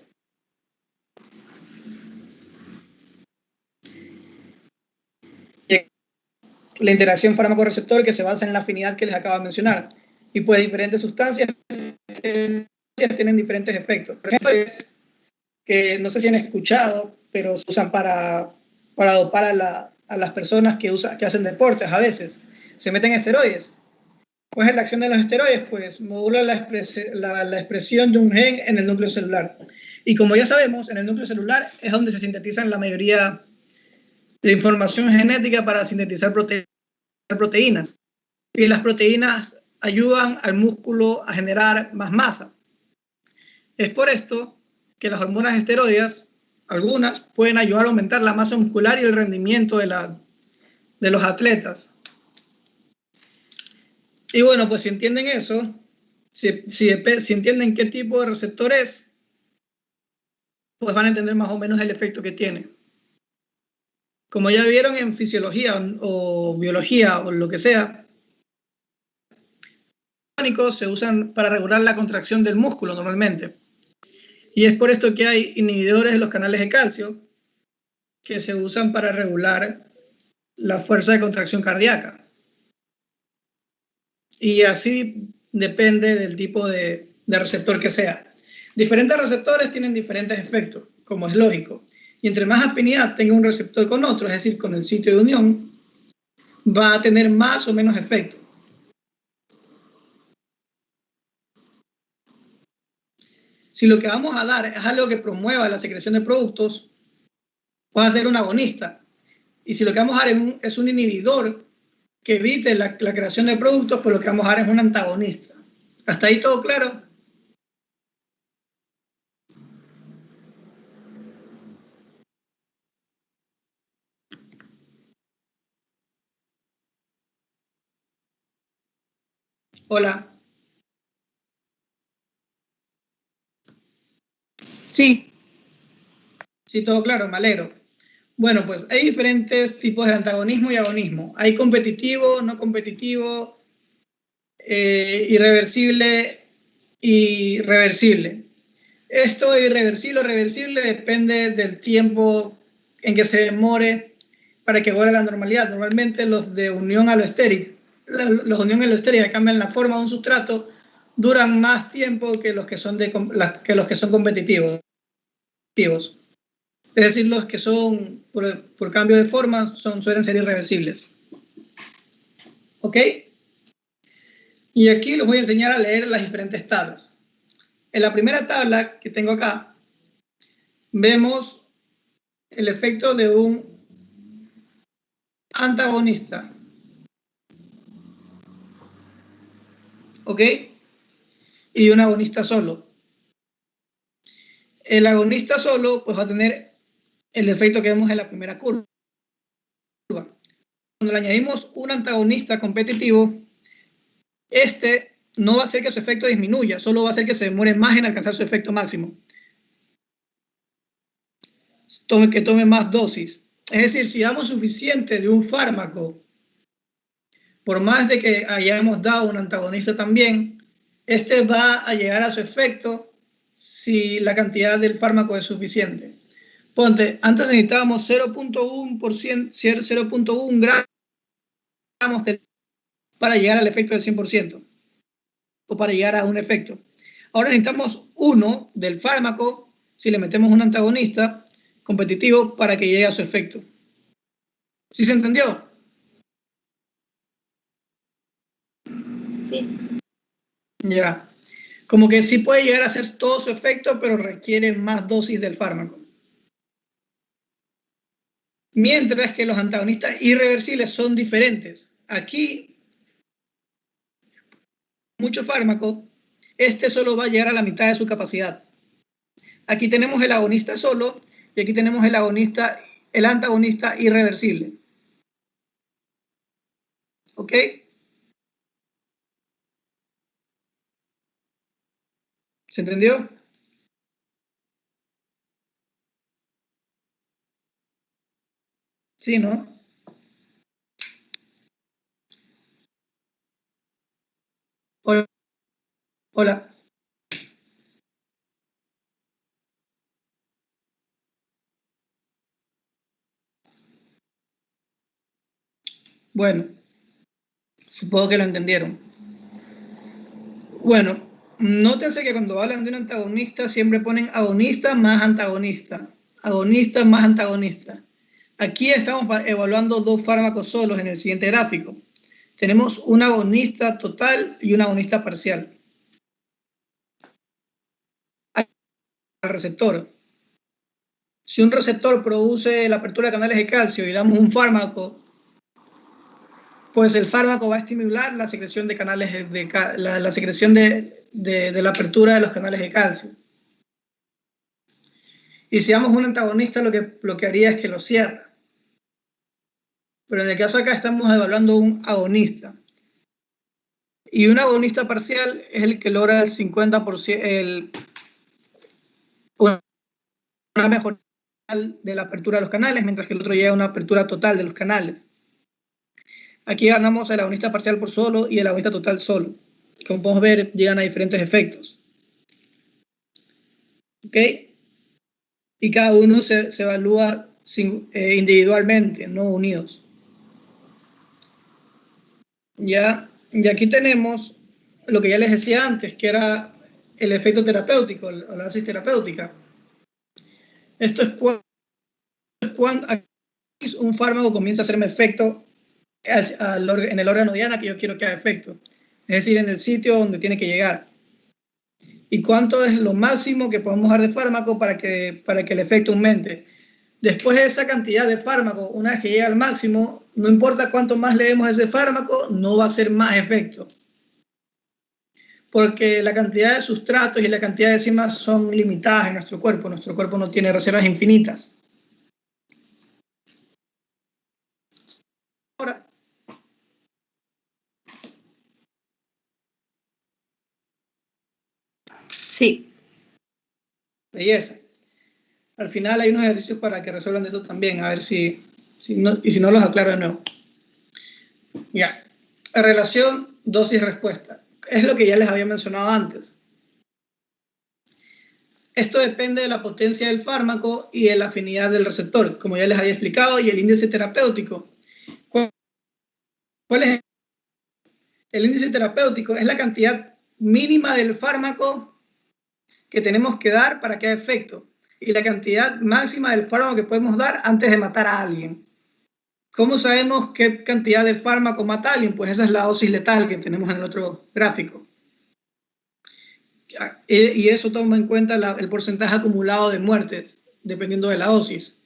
La interacción fármaco-receptor que se basa en la afinidad que les acabo de mencionar. Y pues diferentes sustancias tienen diferentes efectos. Por ejemplo, es que no sé si han escuchado, pero se usan para dopar a las personas que hacen deportes a veces. Se meten esteroides. Pues en la acción de los esteroides, pues modula la expresión de un gen en el núcleo celular. Y como ya sabemos, en el núcleo celular es donde se sintetizan la mayoría de información genética para sintetizar proteínas. Y las proteínas ayudan al músculo a generar más masa. Es por esto que las hormonas esteroideas, algunas, pueden ayudar a aumentar la masa muscular y el rendimiento de los atletas. Y bueno, pues si entienden eso, si entienden qué tipo de receptor es, pues van a entender más o menos el efecto que tiene. Como ya vieron en fisiología o biología o lo que sea, los tónicos se usan para regular la contracción del músculo normalmente. Y es por esto que hay inhibidores de los canales de calcio que se usan para regular la fuerza de contracción cardíaca. Y así depende del tipo de receptor que sea. Diferentes receptores tienen diferentes efectos, como es lógico. Y entre más afinidad tenga un receptor con otro, es decir, con el sitio de unión, va a tener más o menos efecto. Si lo que vamos a dar es algo que promueva la secreción de productos, va a ser un agonista. Y si lo que vamos a dar es un inhibidor que evite la creación de productos, pues lo que vamos a dar es un antagonista. ¿Hasta ahí todo claro? Hola. Sí. Sí, todo claro, me alegro. Bueno, pues hay diferentes tipos de antagonismo y agonismo. Hay competitivo, no competitivo, irreversible y reversible. Esto de irreversible o reversible depende del tiempo en que se demore para que vuelva a la normalidad. Normalmente los de unión aloestérica, los de unión aloestérica que cambian la forma de un sustrato duran más tiempo que los que son competitivos. Es decir, los que son por cambio de forma suelen ser irreversibles. ¿Ok? Y aquí les voy a enseñar a leer las diferentes tablas. En la primera tabla que tengo acá, vemos el efecto de un antagonista. ¿Ok? Y un agonista solo. El agonista solo pues va a tener el efecto que vemos en la primera curva. Cuando le añadimos un antagonista competitivo, este no va a hacer que su efecto disminuya, solo va a hacer que se demore más en alcanzar su efecto máximo. Que tome más dosis. Es decir, si damos suficiente de un fármaco, por más de que hayamos dado un antagonista también, este va a llegar a su efecto si la cantidad del fármaco es suficiente. Ponte, antes necesitábamos 0.1 gramos para llegar al efecto del 100% o para llegar a un efecto. Ahora necesitamos 1 del fármaco si le metemos un antagonista competitivo para que llegue a su efecto. ¿Sí se entendió? Sí. Ya. Como que sí puede llegar a hacer todo su efecto, pero requiere más dosis del fármaco. Mientras que los antagonistas irreversibles son diferentes. Aquí, mucho fármaco, este solo va a llegar a la mitad de su capacidad. Aquí tenemos el agonista solo y aquí tenemos el antagonista irreversible. ¿Ok? ¿Se entendió? Sí, ¿no? Hola. Hola. Bueno, supongo que lo entendieron. Bueno, nótense que cuando hablan de un antagonista siempre ponen agonista más antagonista. Agonista más antagonista. Aquí estamos evaluando dos fármacos solos en el siguiente gráfico. Tenemos un agonista total y un agonista parcial. Al receptor. Si un receptor produce la apertura de canales de calcio y damos un fármaco, pues el fármaco va a estimular la secreción de canales la secreción de la apertura de los canales de calcio. Y si damos un antagonista, lo que haría es que lo cierra. Pero en el caso acá estamos evaluando un agonista. Y un agonista parcial es el que logra el 50%, una mejora de la apertura de los canales, mientras que el otro llega a una apertura total de los canales. Aquí ganamos el agonista parcial por solo y el agonista total solo. Como podemos ver, llegan a diferentes efectos. ¿Ok? Y cada uno se evalúa individualmente, no unidos. Ya, y aquí tenemos lo que ya les decía antes, que era el efecto terapéutico, o la dosis terapéutica. Esto es cuando un fármaco comienza a hacerme efecto en el órgano diana que yo quiero que haga efecto, es decir, en el sitio donde tiene que llegar. ¿Y cuánto es lo máximo que podemos dar de fármaco para que el efecto aumente? Después de esa cantidad de fármaco, una vez que llega al máximo, no importa cuánto más le demos a ese fármaco, no va a hacer más efecto. Porque la cantidad de sustratos y la cantidad de enzimas son limitadas en nuestro cuerpo. Nuestro cuerpo no tiene reservas infinitas. Ahora, Sí. belleza. Al final hay unos ejercicios para que resuelvan eso también, a ver si no los aclaro de nuevo. Ya. La relación dosis-respuesta. Es lo que ya les había mencionado antes. Esto depende de la potencia del fármaco y de la afinidad del receptor, como ya les había explicado, y el índice terapéutico. ¿Cuál es el índice terapéutico? Es la cantidad mínima del fármaco que tenemos que dar para que haga efecto y la cantidad máxima del fármaco que podemos dar antes de matar a alguien. ¿Cómo sabemos qué cantidad de fármaco mata a alguien? Pues esa es la dosis letal que tenemos en el otro gráfico. Y eso toma en cuenta el porcentaje acumulado de muertes, dependiendo de la dosis.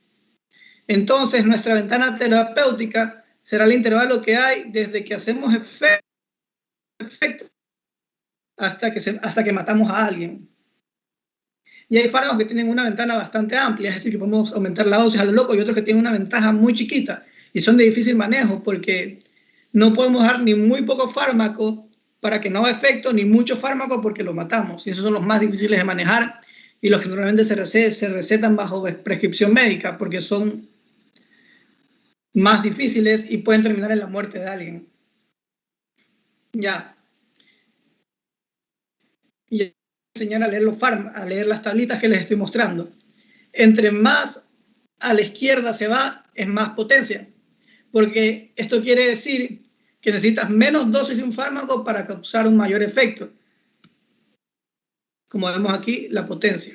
Entonces, nuestra ventana terapéutica será el intervalo que hay desde que hacemos efecto hasta que matamos a alguien. Y hay fármacos que tienen una ventana bastante amplia, es decir, que podemos aumentar la dosis a lo loco, y otros que tienen una ventaja muy chiquita y son de difícil manejo porque no podemos dar ni muy poco fármaco para que no haga efecto, ni mucho fármaco porque lo matamos. Y esos son los más difíciles de manejar y los que normalmente se recetan bajo prescripción médica porque son más difíciles y pueden terminar en la muerte de alguien. Ya. Y enseñar a leer las tablitas que les estoy mostrando. Entre más a la izquierda se va, es más potencia. Porque esto quiere decir que necesitas menos dosis de un fármaco para causar un mayor efecto. Como vemos aquí, la potencia.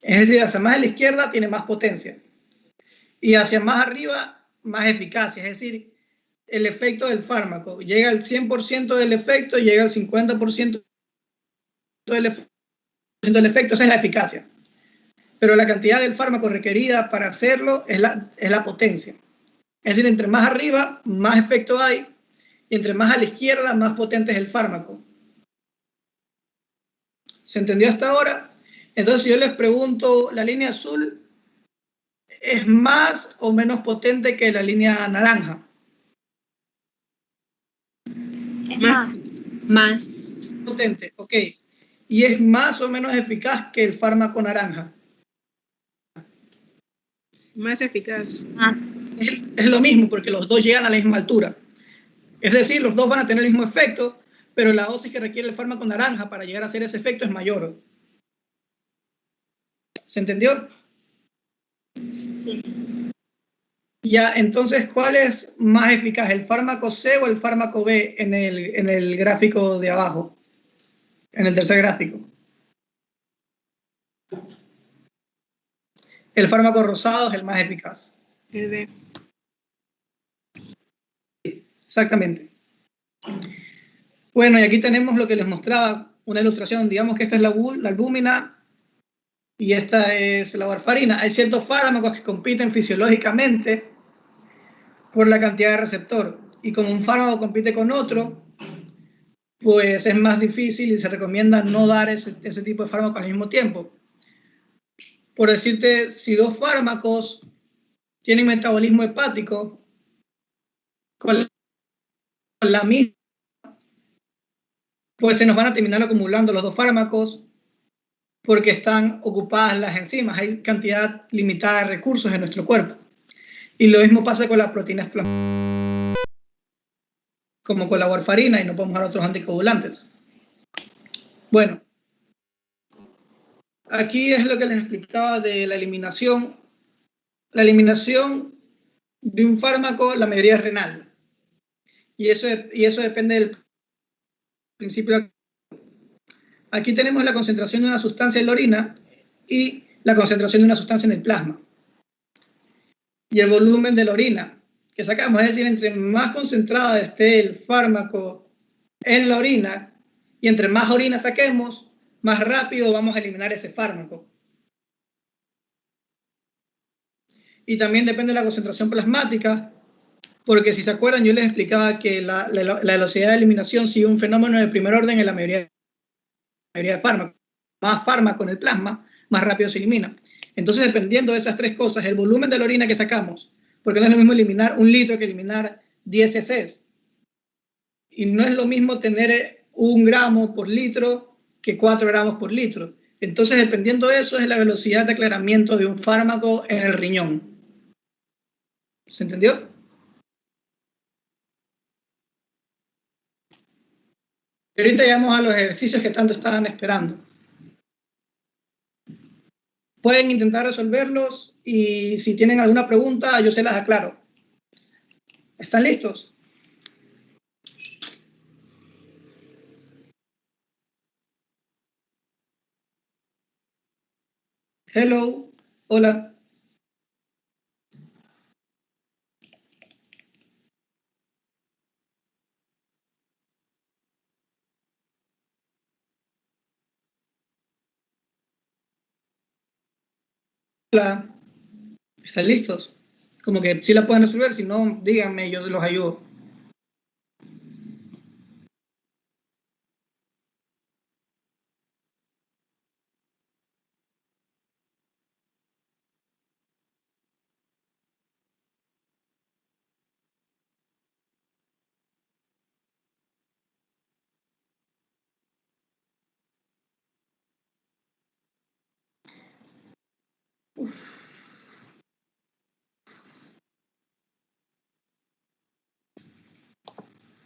Es decir, hacia más a la izquierda tiene más potencia. Y hacia más arriba, más eficacia. Es decir, el efecto del fármaco. Llega al 100% del efecto, llega al 50% del efecto. Esa es la eficacia. Pero la cantidad del fármaco requerida para hacerlo es la potencia. Es decir, entre más arriba, más efecto hay, y entre más a la izquierda, más potente es el fármaco. ¿Se entendió hasta ahora? Entonces, si yo les pregunto, ¿la línea azul es más o menos potente que la línea naranja? Es más. Más. potente, ok. Y es más o menos eficaz que el fármaco naranja. Más eficaz. Es lo mismo porque los dos llegan a la misma altura. Es decir, los dos van a tener el mismo efecto, pero la dosis que requiere el fármaco naranja para llegar a hacer ese efecto es mayor. ¿Se entendió? Sí. Ya, entonces, ¿cuál es más eficaz, el fármaco C o el fármaco B en el gráfico de abajo? En el tercer gráfico. El fármaco rosado es el más eficaz. El B. Exactamente. Bueno, y aquí tenemos lo que les mostraba, una ilustración. Digamos que esta es la albúmina y esta es la warfarina. Hay ciertos fármacos que compiten fisiológicamente por la cantidad de receptor. Y como un fármaco compite con otro, pues es más difícil y se recomienda no dar ese tipo de fármacos al mismo tiempo. Por decirte, si dos fármacos tienen metabolismo hepático con la misma, pues se nos van a terminar acumulando los dos fármacos porque están ocupadas las enzimas. Hay cantidad limitada de recursos en nuestro cuerpo. Y lo mismo pasa con las proteínas plasmáticas, como con la warfarina, y no podemos dar otros anticoagulantes. Bueno, aquí es lo que les explicaba de la eliminación. La eliminación de un fármaco, la mayoría es renal. Y eso depende del principio. Aquí tenemos la concentración de una sustancia en la orina y la concentración de una sustancia en el plasma. Y el volumen de la orina que sacamos, es decir, entre más concentrada esté el fármaco en la orina y entre más orina saquemos, más rápido vamos a eliminar ese fármaco. Y también depende de la concentración plasmática, porque si se acuerdan, yo les explicaba que la velocidad de eliminación sigue un fenómeno de primer orden en la mayoría de fármacos. Más fármaco en el plasma, más rápido se elimina. Entonces, dependiendo de esas tres cosas, el volumen de la orina que sacamos, porque no es lo mismo eliminar 1 litro que eliminar 10 cc. Y no es lo mismo tener 1 gramo por litro que 4 gramos por litro. Entonces, dependiendo de eso, es la velocidad de aclaramiento de un fármaco en el riñón. ¿Se entendió? Y ahorita llegamos a los ejercicios que tanto estaban esperando. Pueden intentar resolverlos y si tienen alguna pregunta, yo se las aclaro. ¿Están listos? Hello, hola. Hola. ¿Están listos? Como que sí la pueden resolver, si no, díganme, yo los ayudo.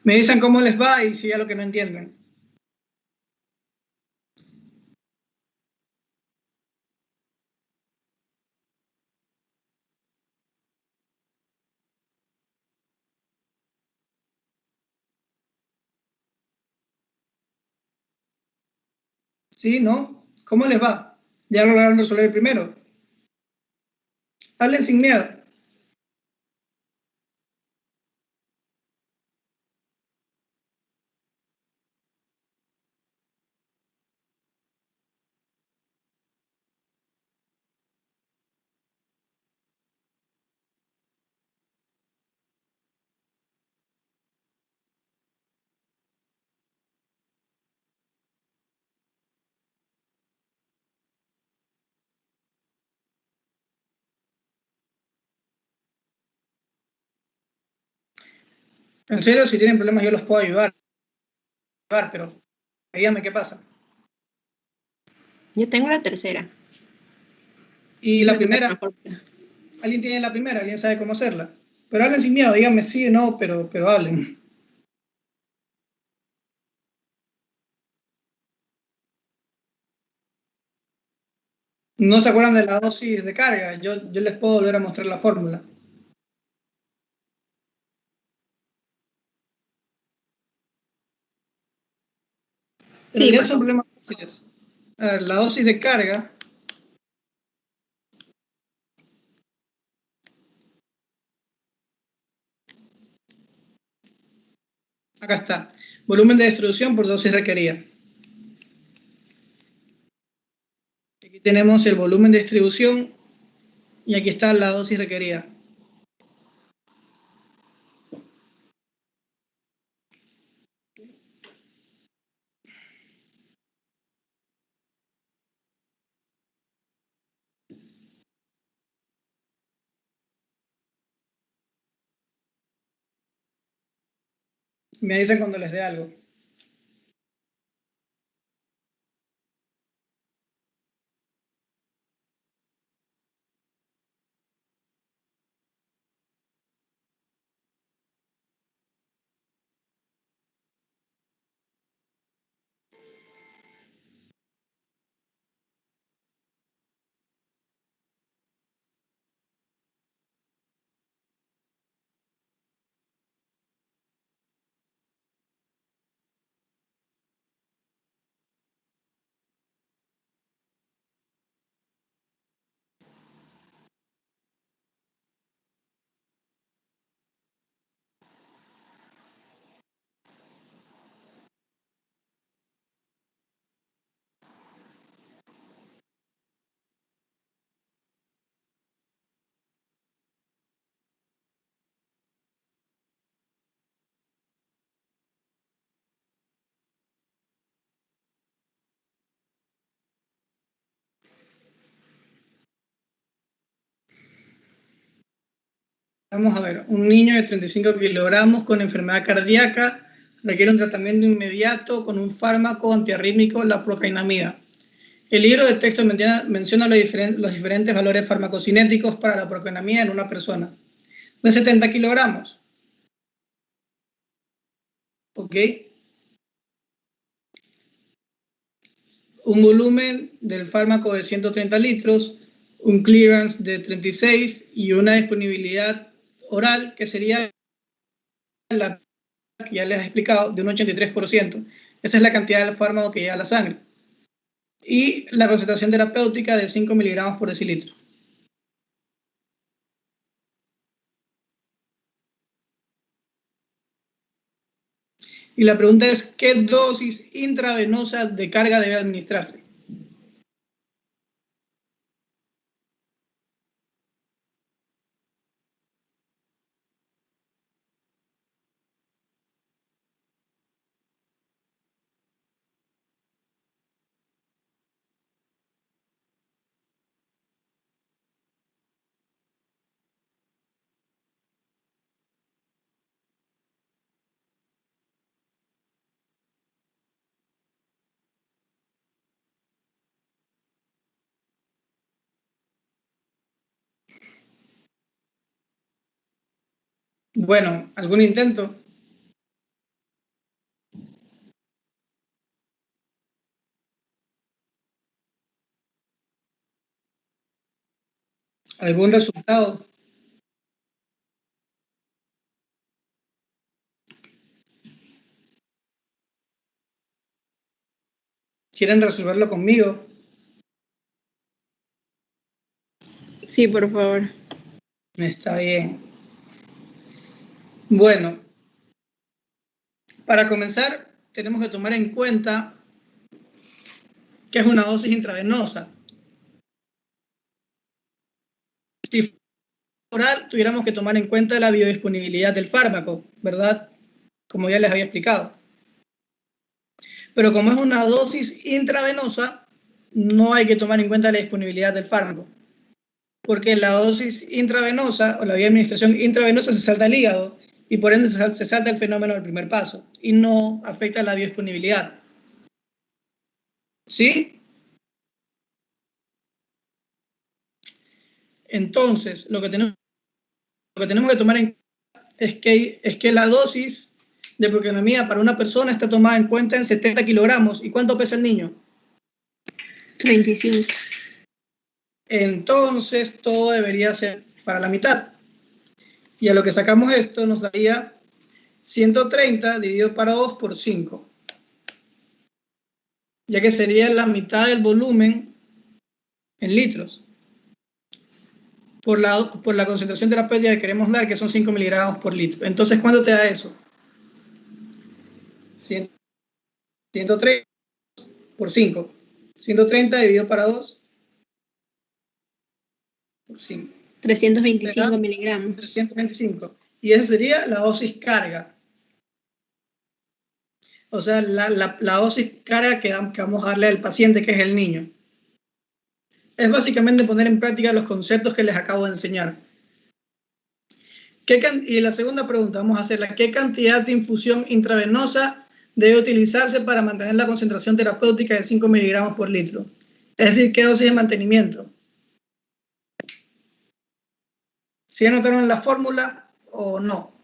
Me dicen cómo les va y si es lo que no entienden. ¿Sí? ¿No? ¿Cómo les va? ¿Ya lo lograron resolver primero? Hablen sin miedo. En serio, si tienen problemas yo los puedo ayudar, pero Dígame qué pasa. Yo tengo la tercera. Y la Creo que primera, mejor. ¿alguien tiene la primera? ¿Alguien sabe cómo hacerla? Pero hablen sin miedo, díganme sí o no, pero hablen. ¿No se acuerdan de la dosis de carga? Yo les puedo volver a mostrar la fórmula. En Sí, realidad por son favor. problemas fáciles. A ver, la dosis de carga. Acá está. Volumen de distribución por dosis requerida. Aquí tenemos el volumen de distribución y aquí está la dosis requerida. Me dicen cuando les dé algo. Vamos a ver, un niño de 35 kilogramos con enfermedad cardíaca requiere un tratamiento inmediato con un fármaco antiarrítmico, la procainamida. El libro de texto menciona los diferentes valores farmacocinéticos para la procainamida en una persona de 70 kilogramos. ¿Ok? Un volumen del fármaco de 130 litros, un clearance de 36 y una disponibilidad oral que sería la que ya les he explicado, de un 83%. Esa es la cantidad del fármaco que llega a la sangre. Y la concentración terapéutica de 5 miligramos por decilitro. Y la pregunta es, ¿qué dosis intravenosa de carga debe administrarse? Bueno, ¿algún intento? ¿Algún resultado? ¿Quieren resolverlo conmigo? Sí, por favor. Está bien. Bueno, para comenzar, tenemos que tomar en cuenta que es una dosis intravenosa. Si oral, tuviéramos que tomar en cuenta la biodisponibilidad del fármaco, ¿verdad? Como ya les había explicado. Pero como es una dosis intravenosa, no hay que tomar en cuenta la disponibilidad del fármaco. Porque la dosis intravenosa o la vía de administración intravenosa se salta al hígado y por ende se salta el fenómeno del primer paso y no afecta la biodisponibilidad. ¿Sí? Entonces, lo que tenemos que tomar en cuenta es que la dosis de proquinonamida para una persona está tomada en cuenta en 70 kilogramos. ¿Y cuánto pesa el niño? 35. Entonces, todo debería ser para la mitad. Y a lo que sacamos esto nos daría 130 dividido para 2 por 5. Ya que sería la mitad del volumen en litros. Por la concentración terapéutica que queremos dar, que son 5 miligramos por litro. Entonces, ¿cuánto te da eso? 130 por 5. 130 dividido para 2 por 5. 325 miligramos. 325. Y esa sería la dosis carga. O sea, la dosis carga que vamos a darle al paciente, que es el niño. Es básicamente poner en práctica los conceptos que les acabo de enseñar. Y la segunda pregunta, vamos a hacerla. ¿Qué cantidad de infusión intravenosa debe utilizarse para mantener la concentración terapéutica de 5 miligramos por litro? Es decir, ¿qué dosis de mantenimiento? ¿Sí anotaron la fórmula o no?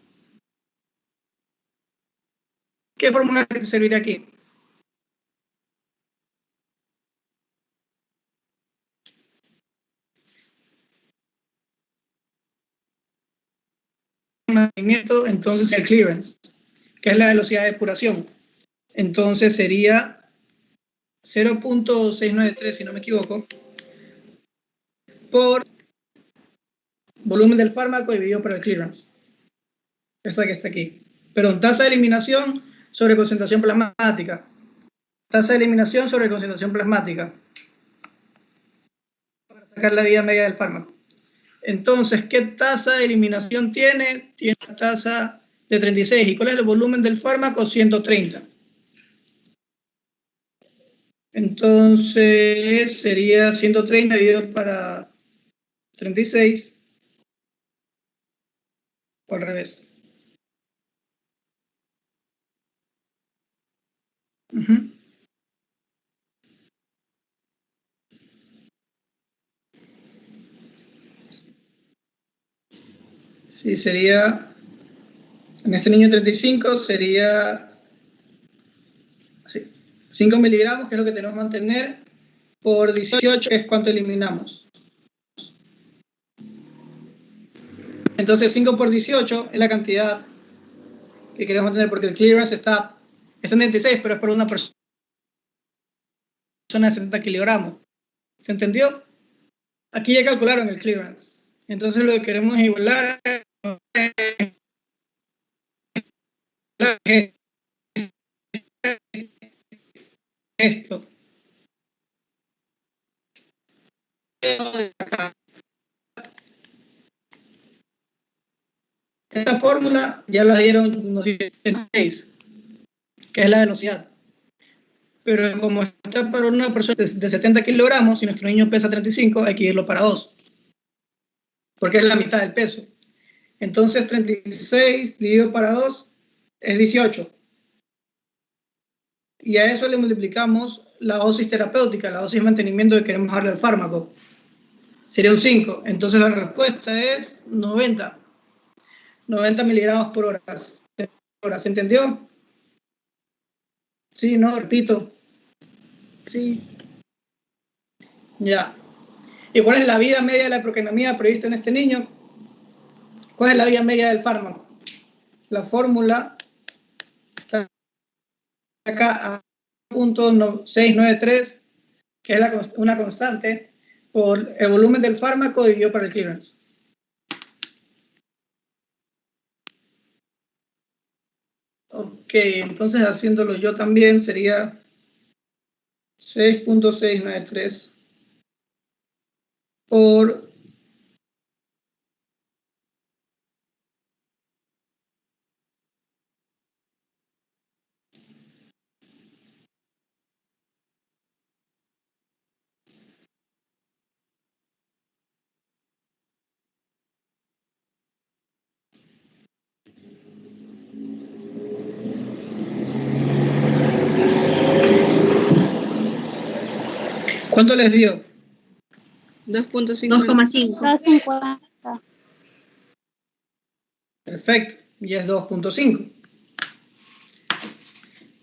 ¿Qué fórmula te servirá aquí? Mantenimiento, entonces el clearance, que es la velocidad de depuración. Entonces sería 0.693, si no me equivoco, por volumen del fármaco dividido por el clearance. Esta que está aquí. Perdón, tasa de eliminación sobre concentración plasmática. Tasa de eliminación sobre concentración plasmática. Para sacar la vida media del fármaco. Entonces, ¿qué tasa de eliminación tiene? Tiene una tasa de 36. ¿Y cuál es el volumen del fármaco? 130. Entonces, sería 130 dividido para 36. O al revés. Sí, sería, en este niño 35 sería 5 miligramos, que es lo que tenemos que mantener, por 18, que es cuánto eliminamos. Entonces 5 por 18 es la cantidad que queremos mantener, porque el clearance está en 36, pero es para una persona de 70 kilogramos. ¿Se entendió? Aquí ya calcularon el clearance. Entonces lo que queremos es igualar esto. Esta fórmula ya la dieron, nos dieron 6, que es la velocidad. Pero como está para una persona de 70 kilogramos, si nuestro niño pesa 35, hay que irlo para 2. Porque es la mitad del peso. Entonces 36 dividido para 2 es 18. Y a eso le multiplicamos la dosis terapéutica, la dosis de mantenimiento que queremos darle al fármaco. Sería un 5. Entonces la respuesta es 90. 90 miligramos por hora. ¿Se entendió? Sí, no, repito. Sí. Ya. ¿Y cuál es la vida media de la proquinamida prevista en este niño? ¿Cuál es la vida media del fármaco? La fórmula está acá a 0.693, que es una constante, por el volumen del fármaco dividido por el clearance. Ok, entonces haciéndolo yo también sería 6.693 por ¿Cuánto les dio? 2.5. 2,5. 250. Perfecto, y es 2.5.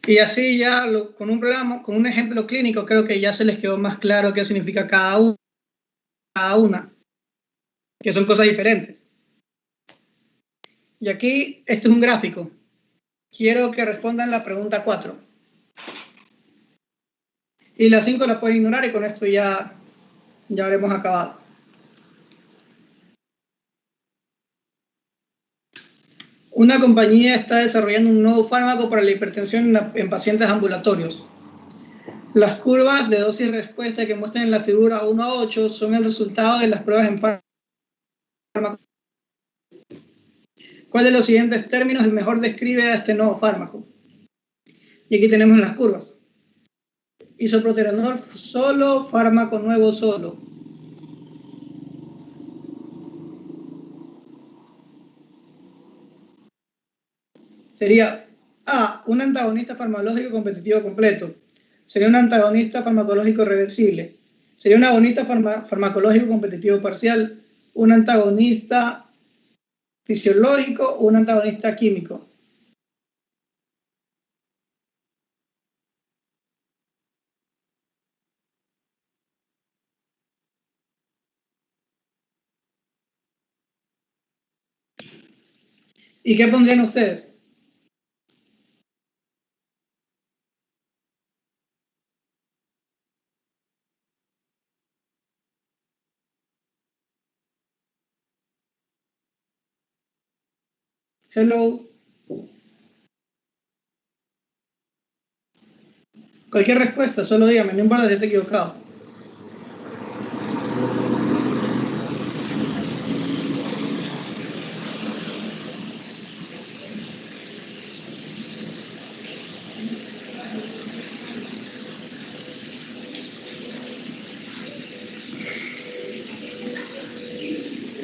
Y así ya con un programa, con un ejemplo clínico, creo que ya se les quedó más claro qué significa cada una, que son cosas diferentes. Y aquí, este es un gráfico. Quiero que respondan la pregunta 4. Y la 5 la pueden ignorar y con esto ya habremos acabado. Una compañía está desarrollando un nuevo fármaco para la hipertensión en pacientes ambulatorios. Las curvas de dosis-respuesta que muestran en la figura 1 a 8 son el resultado de las pruebas en fármaco. ¿Cuál de los siguientes términos mejor describe a este nuevo fármaco? Y aquí tenemos las curvas. Isoproterenol solo, fármaco nuevo solo. Sería A, un antagonista farmacológico competitivo completo. Sería un antagonista farmacológico reversible. Sería un agonista farmacológico competitivo parcial. Un antagonista fisiológico o un antagonista químico. ¿Y qué pondrían ustedes? Hello. Cualquier respuesta, solo dígame, no importa si esté equivocado.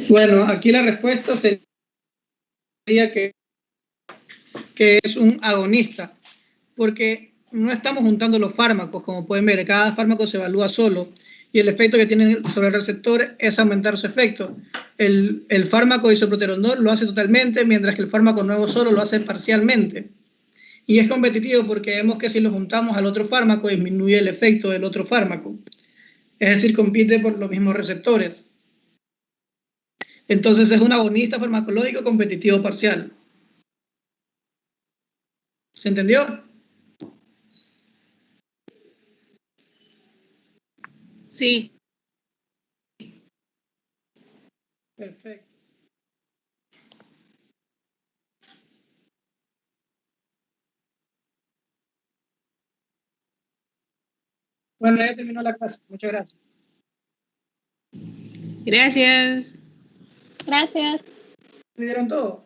Bueno, aquí la respuesta sería que es un agonista, porque no estamos juntando los fármacos, como pueden ver, cada fármaco se evalúa solo y el efecto que tiene sobre el receptor es aumentar su efecto. El fármaco isoproterenol lo hace totalmente, mientras que el fármaco nuevo solo lo hace parcialmente. Y es competitivo porque vemos que si lo juntamos al otro fármaco disminuye el efecto del otro fármaco. Es decir, compite por los mismos receptores. Entonces es un agonista farmacológico competitivo parcial. ¿Se entendió? Sí. Perfecto. Bueno, ya terminó la clase. Muchas gracias. Gracias. Gracias. ¿Entendieron todo?